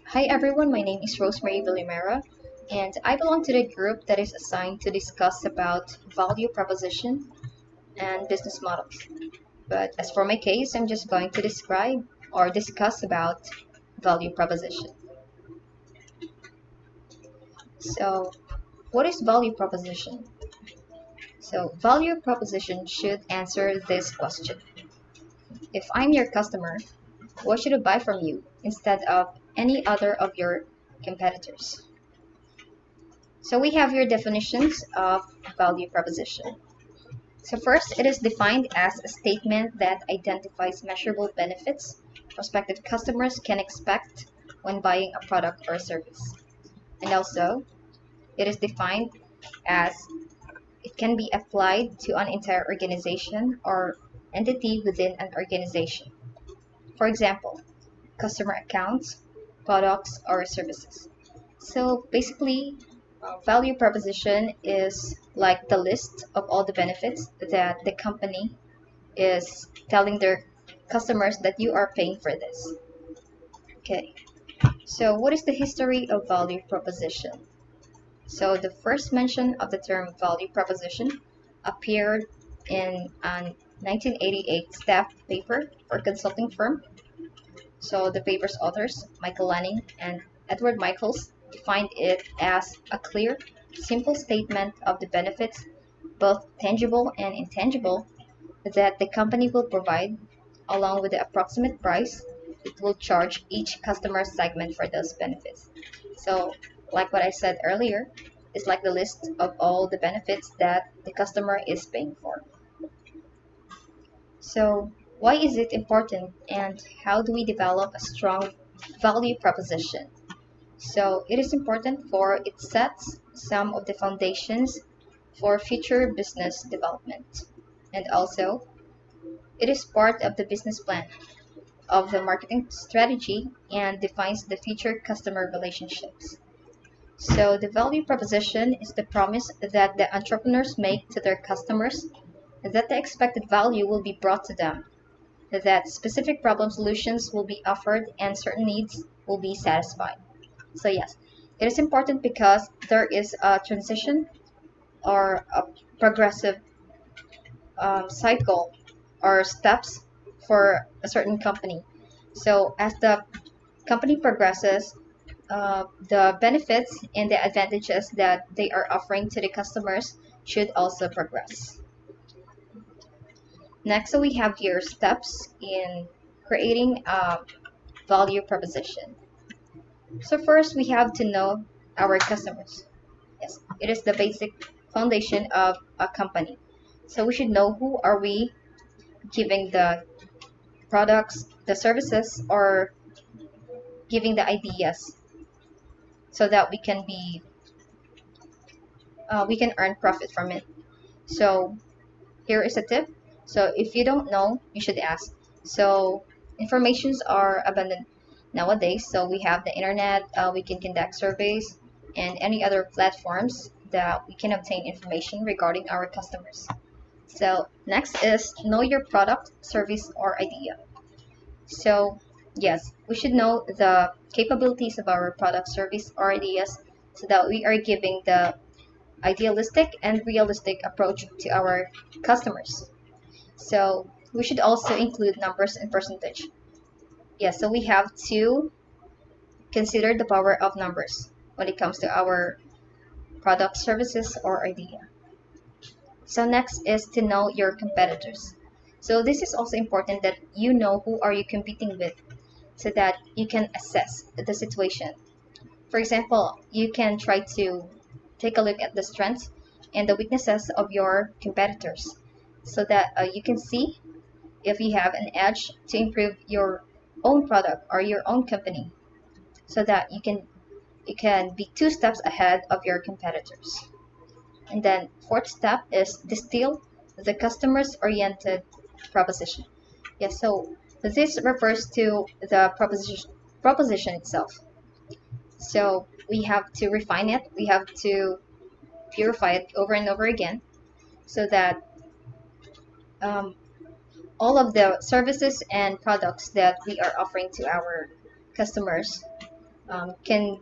Hi everyone, my name is Rosemarie Villamera, and I belong to the group that is assigned to discuss about value proposition and business models. But as for my case, I'm just going to describe or discuss about value proposition. So, what is value proposition? So, value proposition should answer this question. If I'm your customer, what should I buy from you instead of any other of your competitors? So we have your definitions of value proposition. So first, it is defined as a statement that identifies measurable benefits prospective customers can expect when buying a product or service. And also, it is defined as it can be applied to an entire organization or entity within an organization. For example, customer accounts, products, or services. So basically, value proposition is like the list of all the benefits that the company is telling their customers that you are paying for this. Okay, so what is the history of value proposition? So the first mention of the term value proposition appeared in a 1988 staff paper for a consulting firm. So the paper's authors, Michael Lanning and Edward Michaels, defined it as a clear, simple statement of the benefits, both tangible and intangible, that the company will provide, along with the approximate price it will charge each customer segment for those benefits. So, like what I said earlier, it's like the list of all the benefits that the customer is paying for. So, why is it important and how do we develop a strong value proposition? So, it is important for it sets some of the foundations for future business development. And also, it is part of the business plan of the marketing strategy and defines the future customer relationships. So, the value proposition is the promise that the entrepreneurs make to their customers that the expected value will be brought to them, that specific problem solutions will be offered and certain needs will be satisfied. So, yes, it is important because there is a transition or a progressive cycle or steps for a certain company. So, as the company progresses, the benefits and the advantages that they are offering to the customers should also progress. Next, so we have here steps in creating a value proposition. So first, we have to know our customers. Yes, it is the basic foundation of a company. So we should know who are we giving the products, the services, or giving the ideas, so that we can earn profit from it. So here is a tip. So if you don't know, you should ask. So informations are abundant nowadays. So we have the internet, we can conduct surveys, and any other platforms that we can obtain information regarding our customers. So next is know your product, service, or idea. So yes, we should know the capabilities of our product, service, or ideas so that we are giving the idealistic and realistic approach to our customers. So we should also include numbers and percentage. Yes, so we have to consider the power of numbers when it comes to our product, services, or idea. So next is to know your competitors. So this is also important that you know who are you competing with so that you can assess the situation. For example, you can try to take a look at the strengths and the weaknesses of your competitors so that you can see if you have an edge to improve your own product or your own company so that you can be two steps ahead of your competitors. And then fourth step is distill the customer's oriented proposition. Yes, so this refers to the proposition itself. So we have to refine it, we have to purify it over and over again so that um, all of the services and products that we are offering to our customers can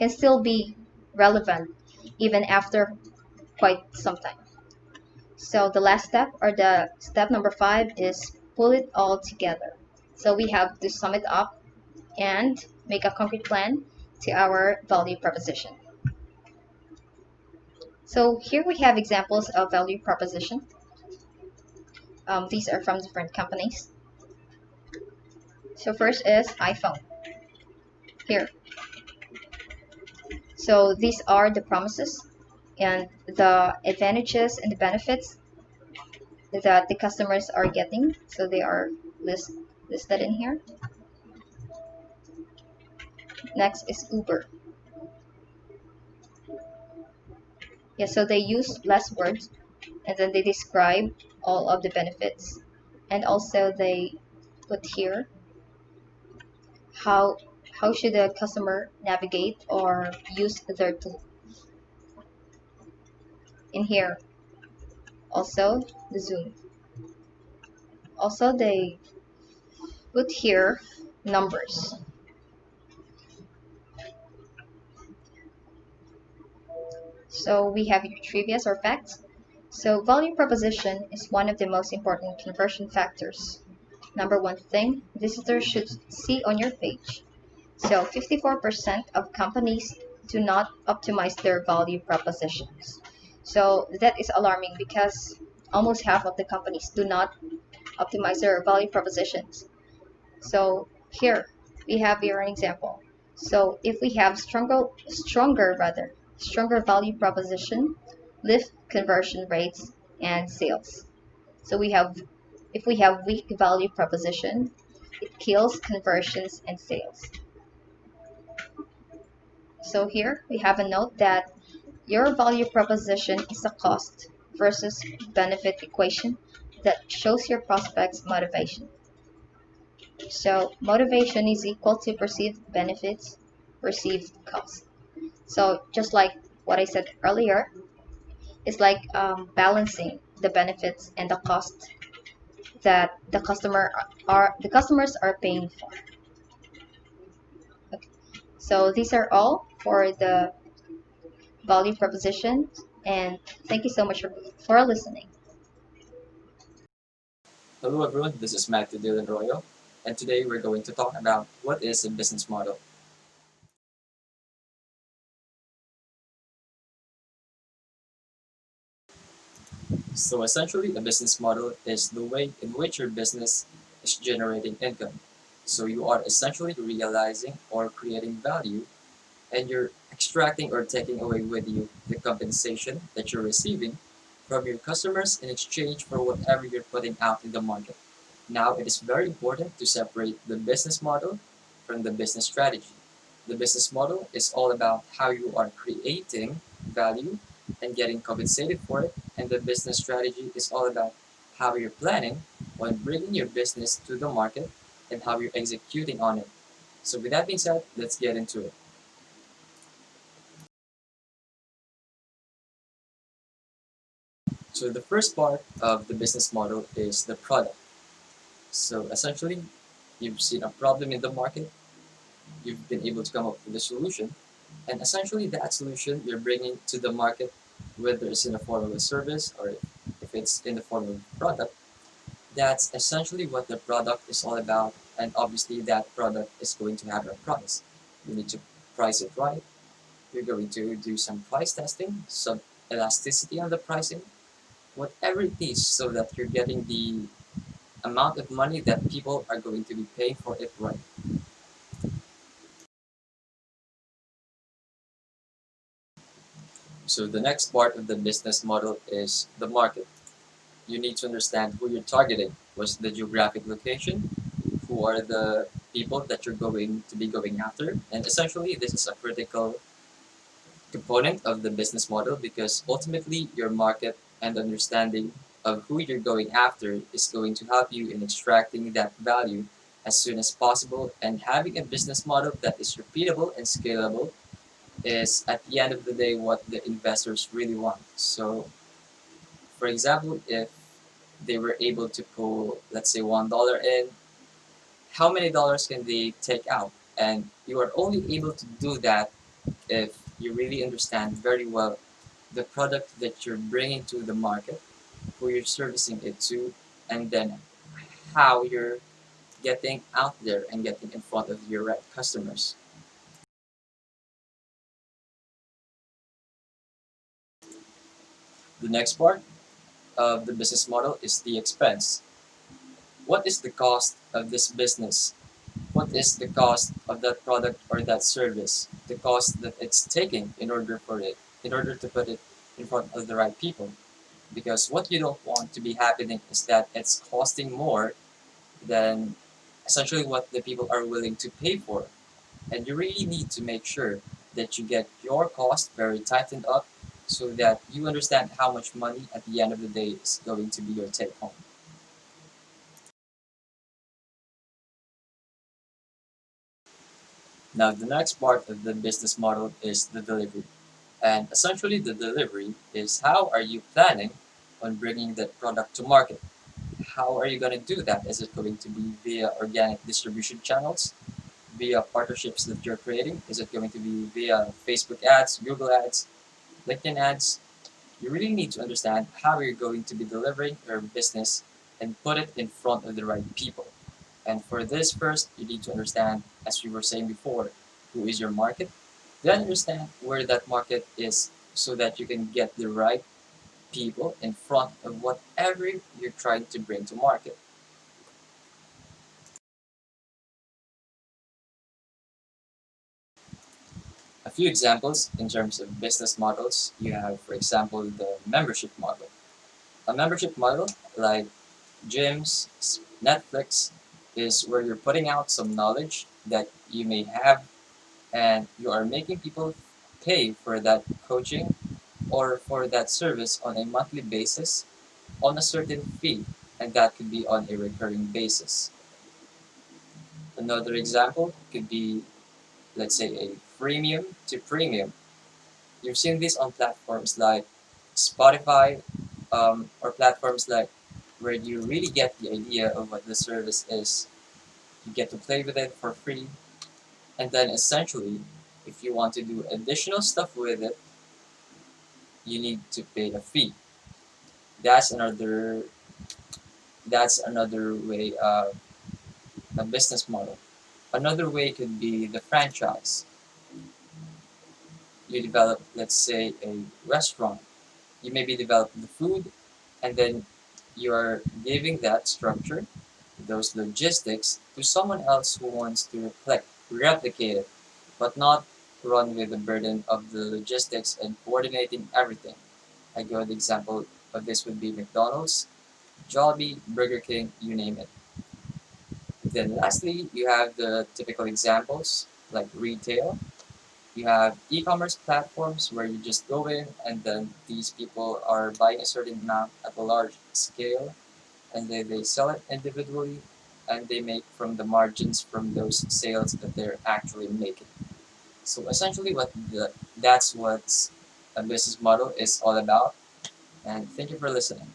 still be relevant even after quite some time. So the last step, or the step number 5, is pull it all together. So we have to sum it up and make a concrete plan to our value proposition. So here we have examples of value proposition. These are from different companies. So first is iPhone. Here. So these are the promises and the advantages and the benefits that the customers are getting. So they are listed in here. Next is Uber. Yeah, so they use less words and then they describe all of the benefits. And also they put here how should the customer navigate or use their tool. In here also the Zoom. Also they put here numbers. So we have your trivias or facts. So value proposition is one of the most important conversion factors. Number one thing visitors should see on your page. So 54% of companies do not optimize their value propositions. So that is alarming because almost half of the companies do not optimize their value propositions. So here we have here an example. So if we have stronger value proposition, lift conversion rates and sales. So if we have weak value proposition, it kills conversions and sales. So here we have a note that your value proposition is a cost versus benefit equation that shows your prospect's motivation. So motivation is equal to perceived benefits, perceived cost. So just like what I said earlier, it's like balancing the benefits and the cost that the customers are paying for. Okay. So these are all for the value proposition, and thank you so much for listening. Hello everyone, this is Matthew Dilan Arroyo, and today we're going to talk about what is a business model. So essentially, a business model is the way in which your business is generating income. So you are essentially realizing or creating value, and you're extracting or taking away with you the compensation that you're receiving from your customers in exchange for whatever you're putting out in the market. Now, it is very important to separate the business model from the business strategy. The business model is all about how you are creating value and getting compensated for it, and the business strategy is all about how you're planning on bringing your business to the market and how you're executing on it. So, with that being said, let's get into it. So, the first part of the business model is the product. So, essentially, you've seen a problem in the market, you've been able to come up with a solution, and essentially that solution you're bringing to the market, whether it's in the form of a service or if it's in the form of a product. That's essentially what the product is all about, and obviously that product is going to have a price. You need to price it right. You're going to do some price testing, some elasticity on the pricing, whatever it is, so that you're getting the amount of money that people are going to be paying for it right. So the next part of the business model is the market. You need to understand who you're targeting. What's the geographic location? Who are the people that you're going to be going after? And essentially, this is a critical component of the business model because ultimately, your market and understanding of who you're going after is going to help you in extracting that value as soon as possible, and having a business model that is repeatable and scalable is at the end of the day what the investors really want. So, for example, if they were able to pull, let's say, $1 in, how many dollars can they take out? And you are only able to do that if you really understand very well the product that you're bringing to the market, who you're servicing it to, and then how you're getting out there and getting in front of your right customers. The next part of the business model is the expense. What is the cost of this business? What is the cost of that product or that service? The cost that it's taking in order to put it in front of the right people. Because what you don't want to be happening is that it's costing more than essentially what the people are willing to pay for. And you really need to make sure that you get your cost very tightened up so that you understand how much money at the end of the day is going to be your take home. Now, the next part of the business model is the delivery. And essentially, the delivery is how are you planning on bringing that product to market? How are you going to do that? Is it going to be via organic distribution channels, via partnerships that you're creating? Is it going to be via Facebook ads, Google ads, LinkedIn ads? You really need to understand how you're going to be delivering your business and put it in front of the right people. And for this, first, you need to understand, as we were saying before, who is your market. Then understand where that market is so that you can get the right people in front of whatever you're trying to bring to market. A few examples in terms of business models, you have, for example, the membership model. A membership model like gyms, Netflix, is where you're putting out some knowledge that you may have and you are making people pay for that coaching or for that service on a monthly basis on a certain fee, and that could be on a recurring basis. Another example could be, let's say, a freemium to premium. You've seen this on platforms like Spotify, or platforms like where you really get the idea of what the service is. You get to play with it for free, and then essentially, if you want to do additional stuff with it, you need to pay a fee. That's another that's another way of a business model. Another way could be the franchise. You develop, let's say, a restaurant. You maybe develop the food, and then you are giving that structure, those logistics, to someone else who wants to replicate it, but not run with the burden of the logistics and coordinating everything. A good example of this would be McDonald's, Jollibee, Burger King, you name it. Then lastly, you have the typical examples like retail. You have e-commerce platforms where you just go in and then these people are buying a certain amount at a large scale and they sell it individually and they make from the margins from those sales that they're actually making. So essentially that's what a business model is all about. And thank you for listening.